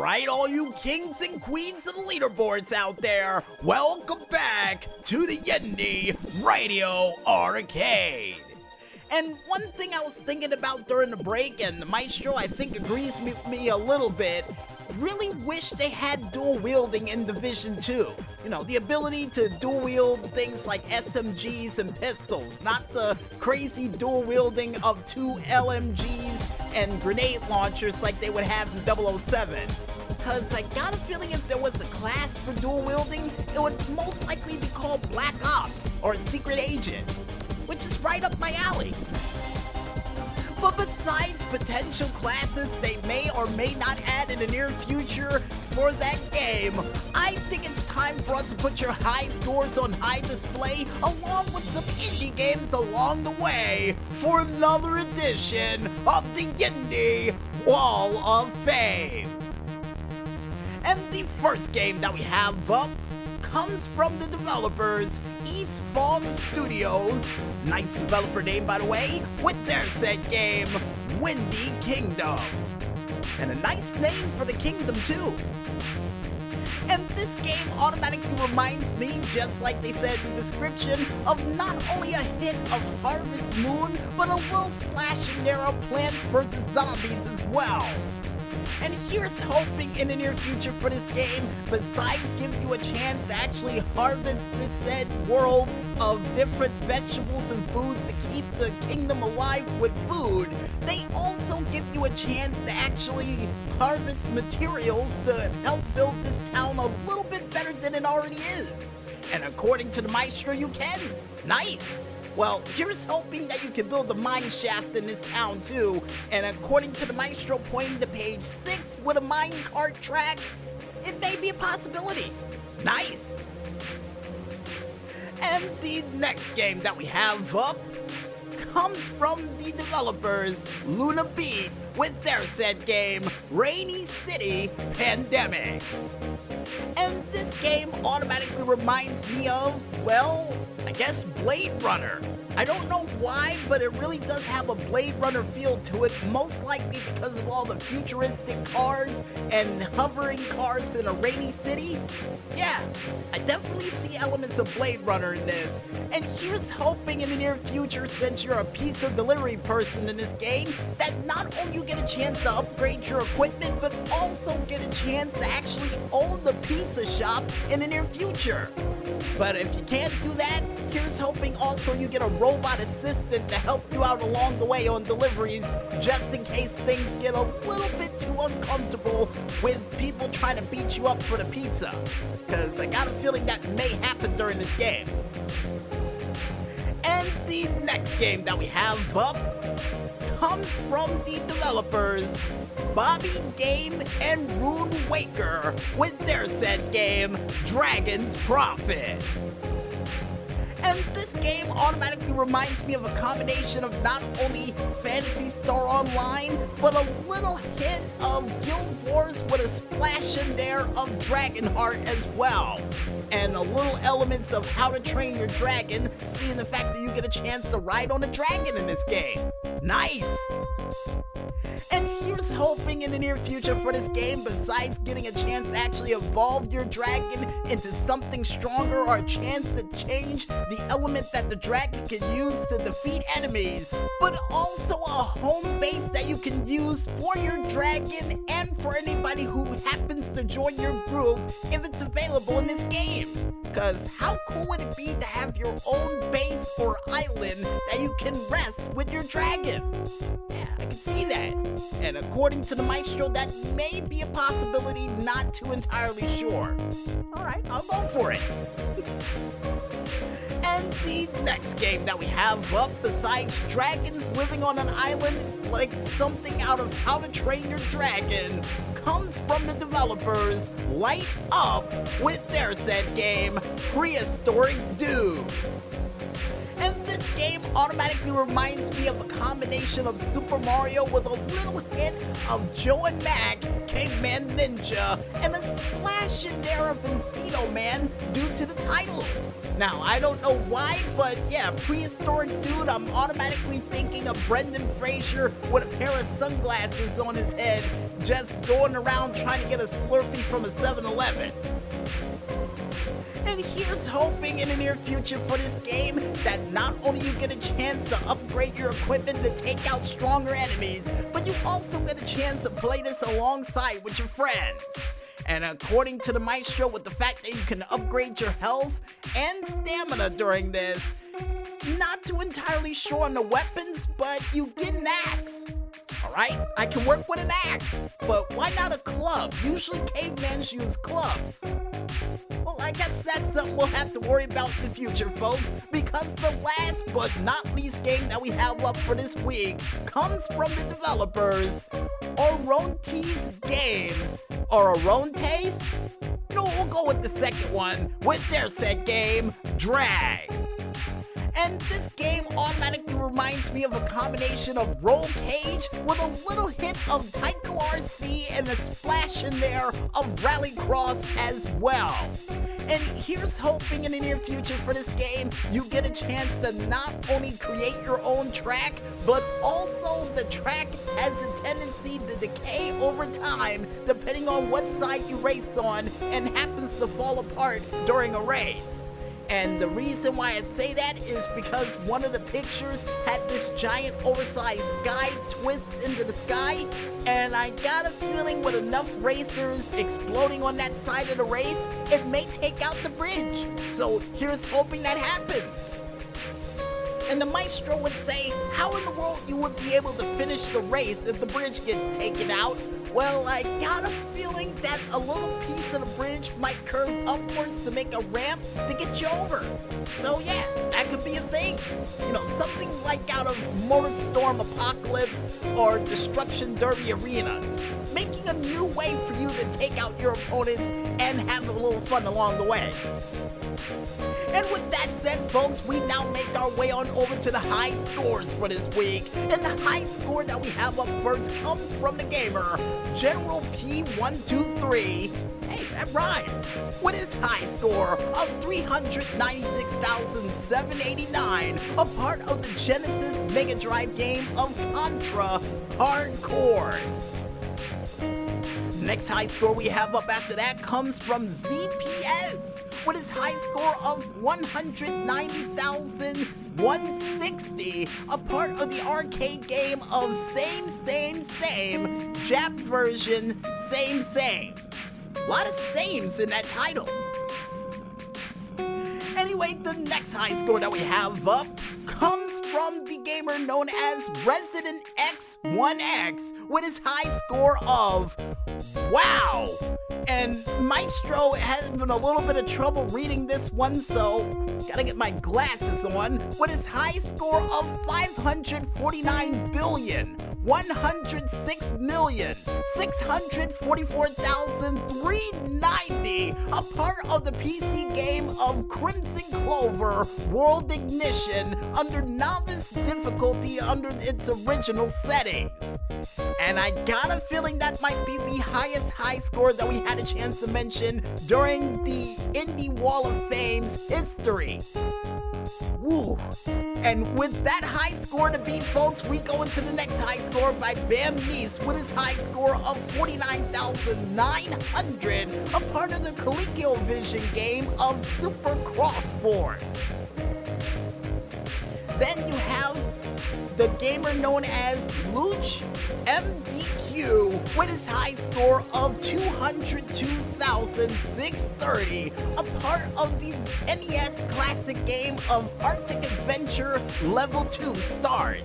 Alright, all you kings and queens of the leaderboards out there, welcome back to the Indy Radio Arcade. And one thing I was thinking about during the break, and the Maestro I think agrees with me a little bit, really wish they had dual wielding in Division 2. You know, the ability to dual wield things like SMGs and pistols, not the crazy dual wielding of 2 LMGs and grenade launchers like they would have in 007. Because I got a feeling if there was a class for dual wielding, it would most likely be called Black Ops or Secret Agent, which is right up my alley. But besides potential classes they may or may not add in the near future for that game, I think it's time for us to put your high scores on high display along with some indie games along the way for another edition of the Indy Wall of Fame. And the first game that we have up comes from the developers East Fog Studios, nice developer name by the way, with their said game, Windy Kingdom. And a nice name for the kingdom too. And this game automatically reminds me, just like they said in the description, of not only a hint of Harvest Moon, but a little splash in there of Plants vs. Zombies as well. And here's hoping in the near future for this game, besides giving you a chance to actually harvest this said world of different vegetables and foods to keep the kingdom alive with food, they also give you a chance to actually harvest materials to help build this town a little bit better than it already is. And according to the Maestro, you can. Nice. Well, here's hoping that you can build a mine shaft in this town too, and according to the Maestro pointing to page 6 with a mine cart track, it may be a possibility. Nice! And the next game that we have up comes from the developers Luna Beat with their said game, Rainy City Pandemic. And this game automatically reminds me of, well, I guess Blade Runner. I don't know why, but it really does have a Blade Runner feel to it, most likely because of all the futuristic cars and hovering cars in a rainy city. Yeah, I definitely see elements of Blade Runner in this. And here's hoping in the near future, since you're a pizza delivery person in this game, that not only you get a chance to upgrade your equipment, but also get a chance to actually own the pizza shop in the near future. But if you can't do that, here's hoping also you get a robot assistant to help you out along the way on deliveries, just in case things get a little bit too uncomfortable with people trying to beat you up for the pizza. Because I got a feeling that may happen during this game. And the next game that we have up comes from the developers Bobby Game and Rune Waker with their said game, Dragon's Prophet. And this game automatically reminds me of a combination of not only Phantasy Star Online, but a little hint of Guild Wars with a splash in there of Dragonheart as well. And a little elements of How to Train Your Dragon, seeing the fact that you get a chance to ride on a dragon in this game. Nice! And here's hoping in the near future for this game, besides getting a chance to actually evolve your dragon into something stronger or a chance to change the element that the dragon can use to defeat enemies, but also a home base that you can use for your dragon and for anybody who happens to join your group if it's available in this game. Because how cool would it be to have your own base or island that you can rest with your dragon? Yeah, I can see that. And according to the Maestro, that may be a possibility, not too entirely sure. Alright, I'll go for it. And the next game that we have up, besides dragons living on an island like something out of How to Train Your Dragon, comes from the developers Light Up with their said game, Prehistoric Dude. And this game automatically reminds me of a combination of Super Mario with a little hint of Joe and Mac, Caveman Ninja, and a splash in there of Encino Man due to the title. Now, I don't know why, but yeah, Prehistoric Dude, I'm automatically thinking of Brendan Fraser with a pair of sunglasses on his head, just going around trying to get a Slurpee from a 7-Eleven. And here's hoping in the near future for this game that not only you get a chance to upgrade your equipment to take out stronger enemies, but you also get a chance to play this alongside with your friends. And according to the maestro, with the fact that you can upgrade your health and stamina during this, not too entirely sure on the weapons, but you get an axe. Alright, I can work with an axe, but why not a club? Usually cavemans use clubs. Well, I guess that's something we'll have to worry about in the future, folks, because the last but not least game that we have up for this week comes from the developers, Orontes Games, or Orontes? No, we'll go with the second one, with their set game, Drag. And this game automatically reminds me of a combination of Roll Cage with a little hint of Tycho RC and a splash in there of Rallycross as well. And here's hoping in the near future for this game, you get a chance to not only create your own track, but also the track has a tendency to decay over time depending on what side you race on and happens to fall apart during a race. And the reason why I say that is because one of the pictures had this giant oversized sky twist into the sky, and I got a feeling with enough racers exploding on that side of the race, it may take out the bridge. So here's hoping that happens. And the maestro would say, how in the world you would be able to finish the race if the bridge gets taken out? Well, I got a feeling that a little piece of the bridge might curve upwards to make a ramp to get you over. So yeah, that could be a thing. You know, something like out of Motorstorm Apocalypse or Destruction Derby Arenas. Making a new way for you to take out your opponents and have a little fun along the way. And with that said, folks, we now make our way on over to the high scores for this week. And the high score that we have up first comes from the gamer, General Pt.3. Hey, that rhymes. With his high score of 396,789, a part of the Genesis Mega Drive game of Contra Hardcore. Next high score we have up after that comes from ZPS with his high score of 190,160, a part of the arcade game of Same, Jap version, Same. A lot of sames in that title. Anyway, the next high score that we have up comes from the gamer known as Resident X1X with his high score of wow. And Maestro having a little bit of trouble reading this one, so gotta get my glasses on, with his high score of 549,106,644,390, a part of the PC game of Crimson Clover World Ignition under novice difficulty under its original settings. And I got a feeling that might be the highest high score that we had a chance to mention during the Indy Wall of Fame's history. Woo. And with that high score to beat, folks, we go into the next high score by Bam Neese with his high score of 49,900, a part of the ColecoVision game of Super Cross Force. Then you have the gamer known as Luch MDQ with his high score of 202,630, a part of the NES classic game of Arctic Adventure Level 2 Start.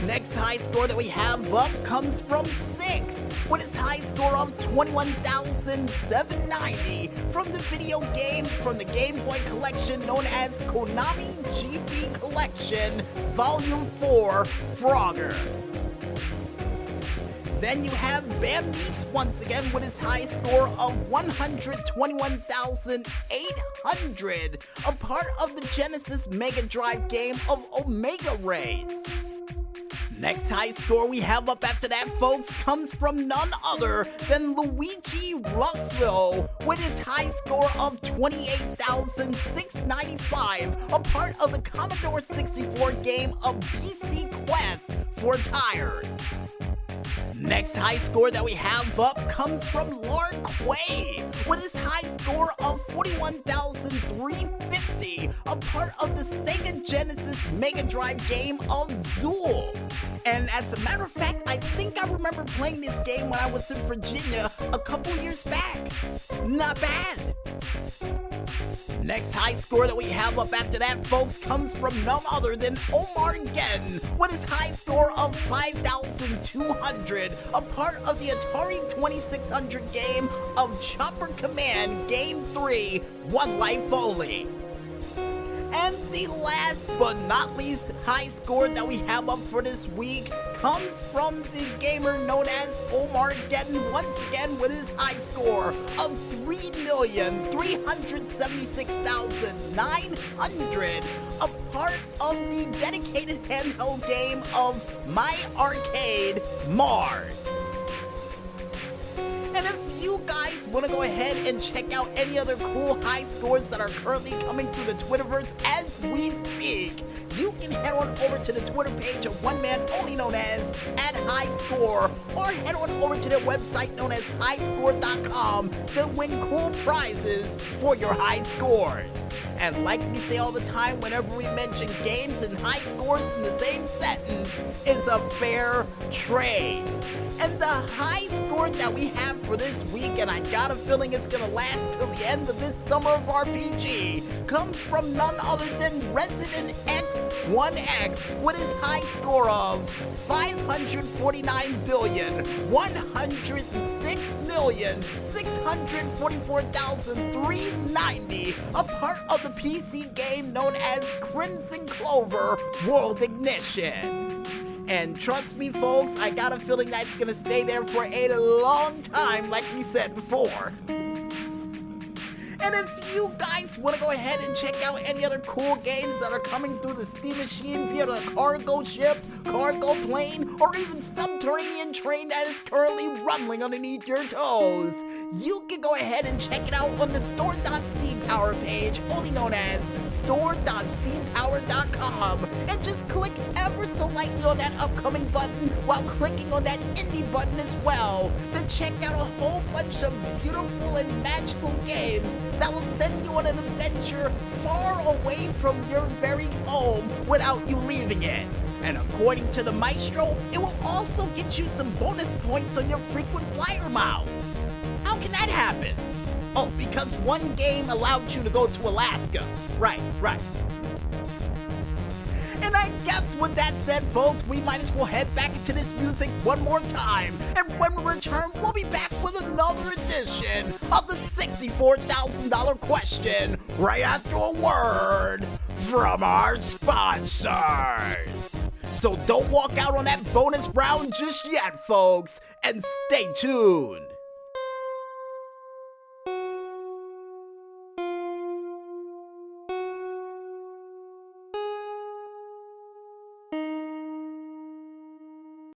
Next high score that we have up comes from Six with his high score of 21,790 from the video game from the Game Boy collection known as Konami GB Collection Volume 4 Frogger. Then you have Bam Neese once again with his high score of 121,800, a part of the Genesis Mega Drive game of Omega Rays. Next high score we have up after that, folks, comes from none other than Luigi Ruffalo with his high score of 28,695, a part of the Commodore 64 game of PC Quest for Tires. Next high score that we have up comes from Lark Quay with his high score of 41,350, a part of the Sega Genesis Mega Drive game of Zool. And as a matter of fact, I think I remember playing this game when I was in Virginia a couple years back. Not bad. Next high score that we have up after that, folks, comes from none other than Omar Gen with his high score of 5,200, a part of the Atari 2600 game of Chopper Command Game 3, One Life Only. And the last but not least high score that we have up for this week comes from the gamer known as Omar Gettin once again with his high score of 3,376,900, a part of the dedicated handheld game of My Arcade Mars. And if you guys want to go ahead and check out any other cool high scores that are currently coming through the Twitterverse as we speak, you can head on over to the Twitter page of one man only known as @HighScore, or head on over to their website known as highscore.com to win cool prizes for your high scores. And like we say all the time whenever we mention games and high scores in the same sentence, is a fair trade. And the high score that we have for this week, and I got a feeling it's gonna last till the end of this summer of RPG, comes from none other than Resident X1X with his high score of 549,106,644,390, a part of the PC game known as Crimson Clover World Ignition. And trust me, folks, I got a feeling that's gonna stay there for a long time, like we said before. And if you guys want to go ahead and check out any other cool games that are coming through the Steam Machine via the cargo ship, cargo plane, or even subterranean train that is currently rumbling underneath your toes, you can go ahead and check it out on the store.steampower page, only known as store.steampower.com, and just click ever so lightly on that upcoming button while clicking on that Indy button as well to check out a whole bunch of beautiful and magical games that will send you on an adventure far away from your very home without you leaving it. And according to the maestro, it will also get you some bonus points on your frequent flyer miles. How can that happen? Oh, because one game allowed you to go to Alaska. Right. And I guess with that said, folks, we might as well head back into this music one more time. And when we return, we'll be back with another edition of the $64,000 question right after a word from our sponsors. So don't walk out on that bonus round just yet, folks, and stay tuned.